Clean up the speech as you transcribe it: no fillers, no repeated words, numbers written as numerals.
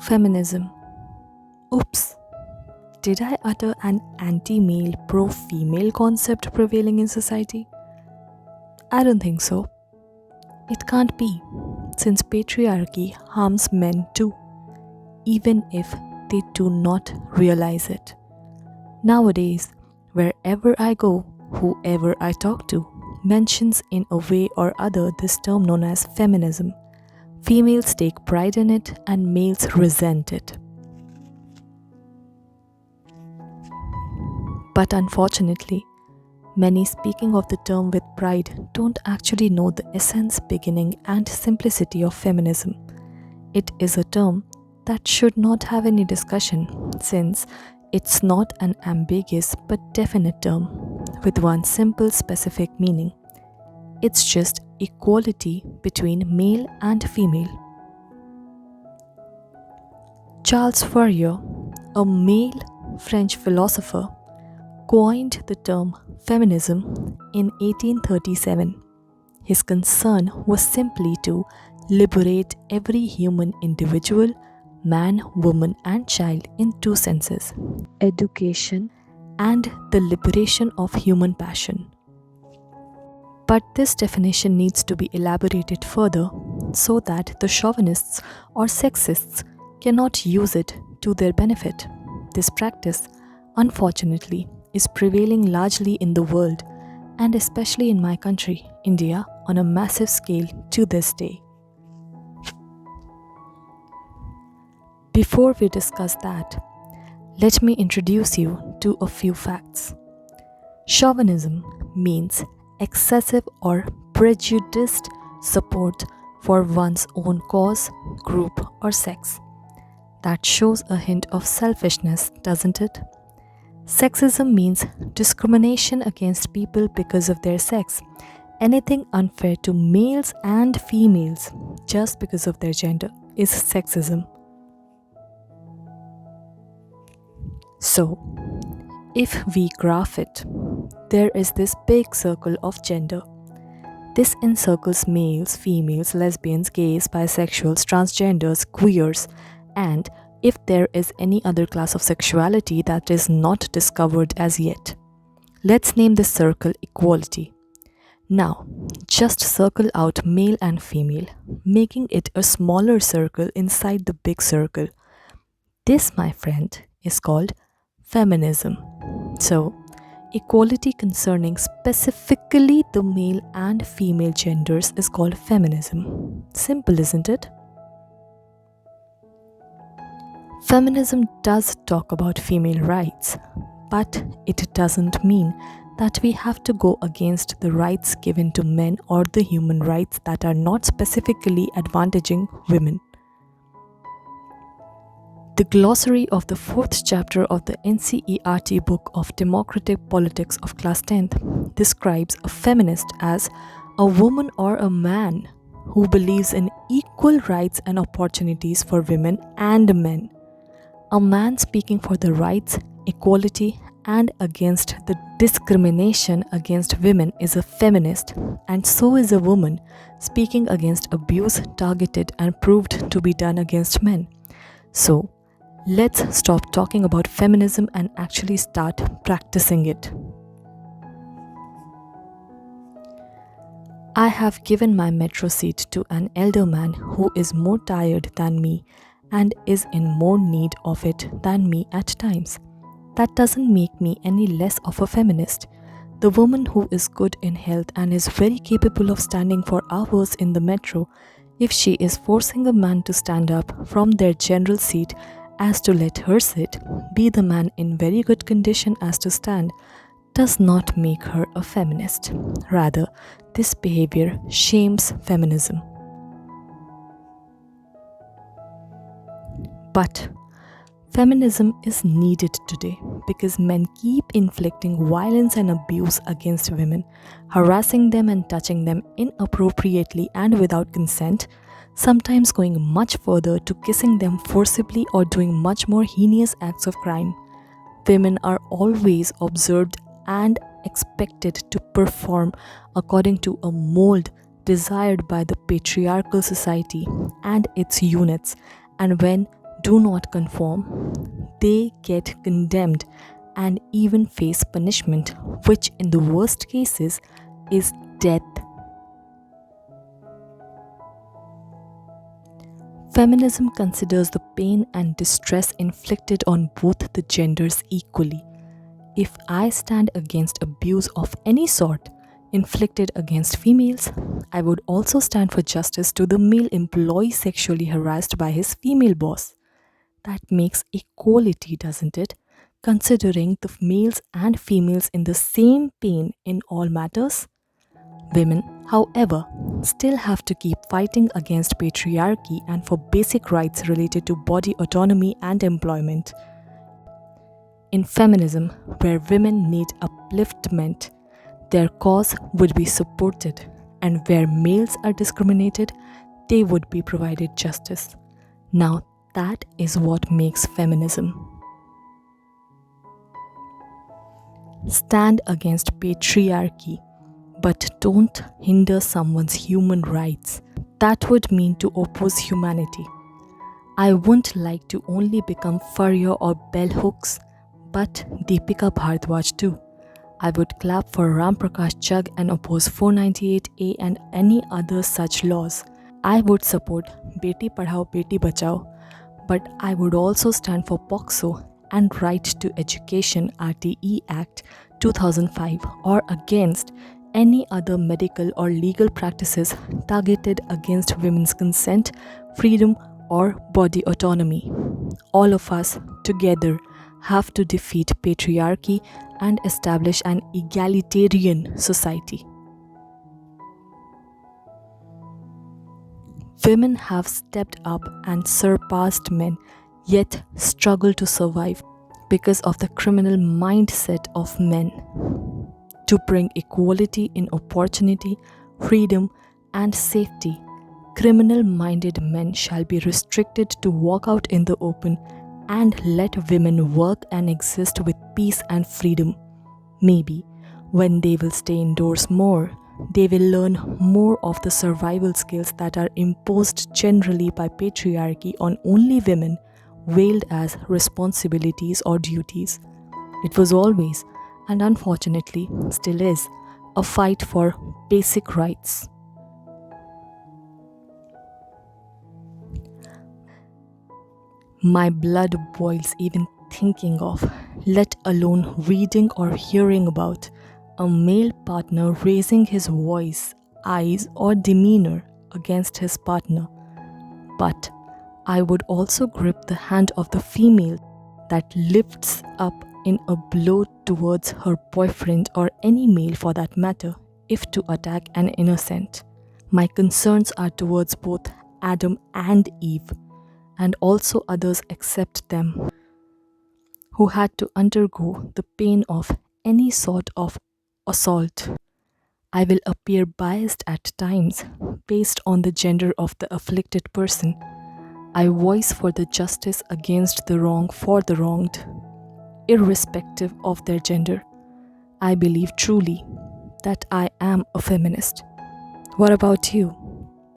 Feminism. Oops. Did I utter an anti-male, pro-female concept prevailing in society? I don't think so. It can't be, since patriarchy harms men too, even if they do not realize it. Nowadays, wherever I go, whoever I talk to mentions in a way or other this term known as feminism. Females take pride in it and males resent it. But unfortunately, many speaking of the term with pride don't actually know the essence, beginning, and simplicity of feminism. It is a term that should not have any discussion, since it's not an ambiguous but definite term with one simple specific meaning. It's just equality between male and female. Charles Fourier, a male French philosopher, coined the term feminism in 1837. His concern was simply to liberate every human individual, man, woman, and child in two senses: education and the liberation of human passion. But this definition needs to be elaborated further so that the chauvinists or sexists cannot use it to their benefit. This practice, unfortunately, is prevailing largely in the world, and especially in my country, India, on a massive scale to this day. Before we discuss that, let me introduce you to a few facts. Chauvinism means excessive or prejudiced support for one's own cause, group, or sex. That shows a hint of selfishness, doesn't it? Sexism means discrimination against people because of their sex. Anything unfair to males and females just because of their gender is sexism. So, if we graph it, there is this big circle of gender. This encircles males, females, lesbians, gays, bisexuals, transgenders, queers, and if there is any other class of sexuality that is not discovered as yet. Let's name this circle equality. Now, just circle out male and female, making it a smaller circle inside the big circle. This, my friend, is called feminism. So, equality concerning specifically the male and female genders is called feminism. Simple, isn't it? Feminism does talk about female rights, but it doesn't mean that we have to go against the rights given to men or the human rights that are not specifically advantaging women. The glossary of the 4th chapter of the NCERT book of Democratic Politics of Class 10th describes a feminist as a woman or a man who believes in equal rights and opportunities for women and men. A man speaking for the rights, equality, and against the discrimination against women is a feminist, and so is a woman speaking against abuse targeted and proved to be done against men. So, let's stop talking about feminism and actually start practicing it. I have given my metro seat to an elder man who is more tired than me and is in more need of it than me at times. That doesn't make me any less of a feminist. The woman who is good in health and is very capable of standing for hours in the metro, if she is forcing a man to stand up from their general seat as to let her sit, be the man in very good condition as to stand, does not make her a feminist. Rather, this behavior shames feminism. But feminism is needed today because men keep inflicting violence and abuse against women, harassing them and touching them inappropriately and without consent, sometimes going much further to kissing them forcibly or doing much more heinous acts of crime. Women are always observed and expected to perform according to a mold desired by the patriarchal society and its units, and when do not conform, they get condemned and even face punishment, which in the worst cases is death. Feminism considers the pain and distress inflicted on both the genders equally. If I stand against abuse of any sort inflicted against females, I would also stand for justice to the male employee sexually harassed by his female boss. That makes equality, doesn't it? Considering the males and females in the same pain in all matters. Women, however, still have to keep fighting against patriarchy and for basic rights related to body autonomy and employment. In feminism, where women need upliftment, their cause would be supported, and where males are discriminated, they would be provided justice. Now, that is what makes feminism. Stand against patriarchy, but don't hinder someone's human rights. That would mean to oppose humanity. I wouldn't like to only become Furrier or bell hooks, but Deepika Bhardwaj too. I would clap for Ram Prakash Chugh and oppose 498A and any other such laws. I would support Beti Padhao Beti Bachao, but I would also stand for POCSO and Right to Education RTE Act 2005 or against any other medical or legal practices targeted against women's consent, freedom, or body autonomy. All of us together have to defeat patriarchy and establish an egalitarian society. Women have stepped up and surpassed men, yet struggle to survive because of the criminal mindset of men. To bring equality in opportunity, freedom, and safety, criminal-minded men shall be restricted to walk out in the open and let women work and exist with peace and freedom. Maybe when they will stay indoors more, they will learn more of the survival skills that are imposed generally by patriarchy on only women, veiled as responsibilities or duties. It was always, and unfortunately still is, a fight for basic rights. My blood boils even thinking of, let alone reading or hearing about, a male partner raising his voice, eyes, or demeanor against his partner. But I would also grip the hand of the female that lifts up in a blow towards her boyfriend or any male for that matter, if to attack an innocent. My concerns are towards both Adam and Eve, and also others except them, who had to undergo the pain of any sort of assault. I will appear biased at times based on the gender of the afflicted person. I voice for the justice against the wrong for the wronged, irrespective of their gender. I believe truly that I am a feminist. What about you?